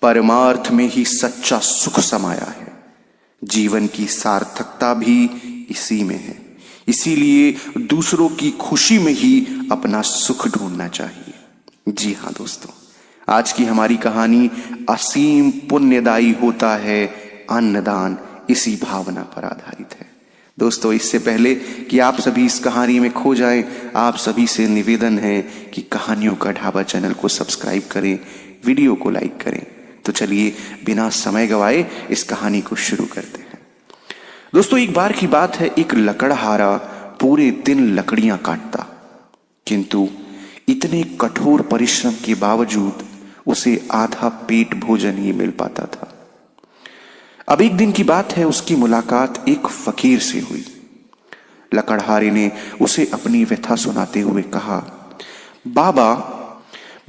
परमार्थ में ही सच्चा सुख समाया है। जीवन की सार्थकता भी इसी में है। इसीलिए दूसरों की खुशी में ही अपना सुख ढूंढना चाहिए। जी हाँ दोस्तों, आज की हमारी कहानी असीम पुण्यदायी होता है अन्नदान, इसी भावना पर आधारित है। दोस्तों, इससे पहले कि आप सभी इस कहानी में खो जाएं, आप सभी से निवेदन है कि कहानियों का ढाबा चैनल को सब्सक्राइब करें, वीडियो को लाइक करें। तो चलिए बिना समय गवाए इस कहानी को शुरू करते हैं। दोस्तों, एक बार की बात है, एक लकड़हारा पूरे दिन लकड़ियां काटता, किंतु इतने कठोर परिश्रम के बावजूद उसे आधा पेट भोजन ही मिल पाता था। अब एक दिन की बात है, उसकी मुलाकात एक फकीर से हुई। लकड़हारे ने उसे अपनी व्यथा सुनाते हुए कहा, बाबा,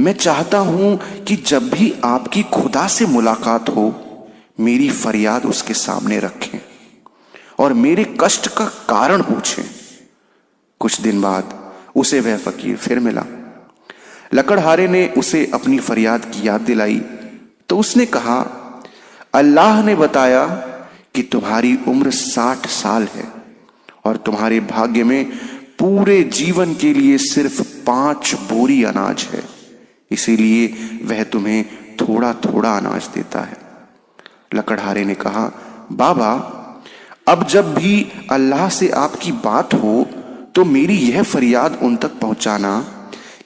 मैं चाहता हूं कि जब भी आपकी खुदा से मुलाकात हो, मेरी फरियाद उसके सामने रखें और मेरे कष्ट का कारण पूछें। कुछ दिन बाद उसे वह फकीर फिर मिला। लकड़हारे ने उसे अपनी फरियाद की याद दिलाई तो उसने कहा, अल्लाह ने बताया कि तुम्हारी उम्र 60 साल है और तुम्हारे भाग्य में पूरे जीवन के लिए सिर्फ 5 बोरी अनाज है, इसीलिए वह तुम्हें थोड़ा थोड़ा अनाज देता है। लकड़हारे ने कहा, बाबा, अब जब भी अल्लाह से आपकी बात हो तो मेरी यह फरियाद उन तक पहुंचाना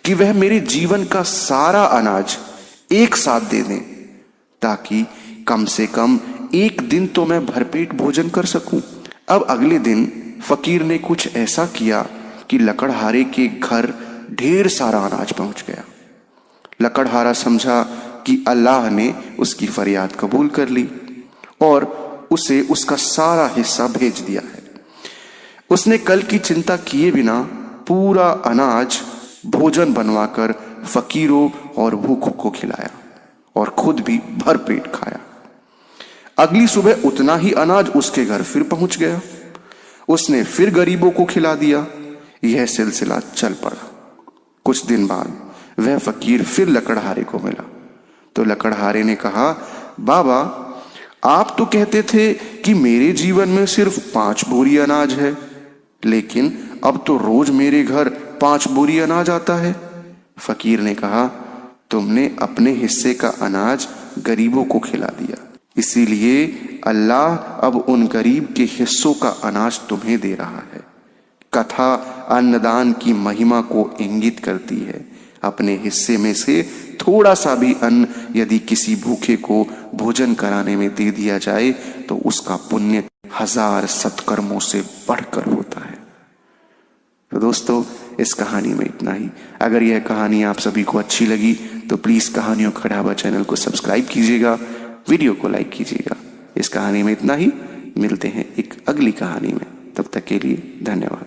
कि वह मेरे जीवन का सारा अनाज एक साथ दे दें, ताकि कम से कम एक दिन तो मैं भरपेट भोजन कर सकूं। अब अगले दिन फकीर ने कुछ ऐसा किया कि लकड़हारे के घर ढेर सारा अनाज पहुंच गया। लकड़हारा समझा कि अल्लाह ने उसकी फरियाद कबूल कर ली और उसे उसका सारा हिस्सा भेज दिया है। उसने कल की चिंता किए बिना पूरा अनाज भोजन बनवाकर फकीरों और भूखों को खिलाया और खुद भी भरपेट खाया। अगली सुबह उतना ही अनाज उसके घर फिर पहुंच गया। उसने फिर गरीबों को खिला दिया। यह सिलसिला चल पड़ा। कुछ दिन बाद वह फकीर फिर लकड़हारे को मिला तो लकड़हारे ने कहा, बाबा, आप तो कहते थे कि मेरे जीवन में सिर्फ 5 बोरी अनाज है, लेकिन अब तो रोज मेरे घर 5 बोरी अनाज आता है। फकीर ने कहा, तुमने अपने हिस्से का अनाज गरीबों को खिला दिया, इसीलिए अल्लाह अब उन गरीब के हिस्सों का अनाज तुम्हें दे रहा है। कथा अन्नदान की महिमा को इंगित करती है। अपने हिस्से में से थोड़ा सा भी अन्न यदि किसी भूखे को भोजन कराने में दे दिया जाए तो उसका पुण्य 1000 सत्कर्मों से बढ़कर होता है। तो दोस्तों, इस कहानी में इतना ही। अगर यह कहानी आप सभी को अच्छी लगी तो प्लीज कहानियों का ढाबा चैनल को सब्सक्राइब कीजिएगा, वीडियो को लाइक कीजिएगा। इस कहानी में इतना ही। मिलते हैं एक अगली कहानी में, तब तक के लिए धन्यवाद।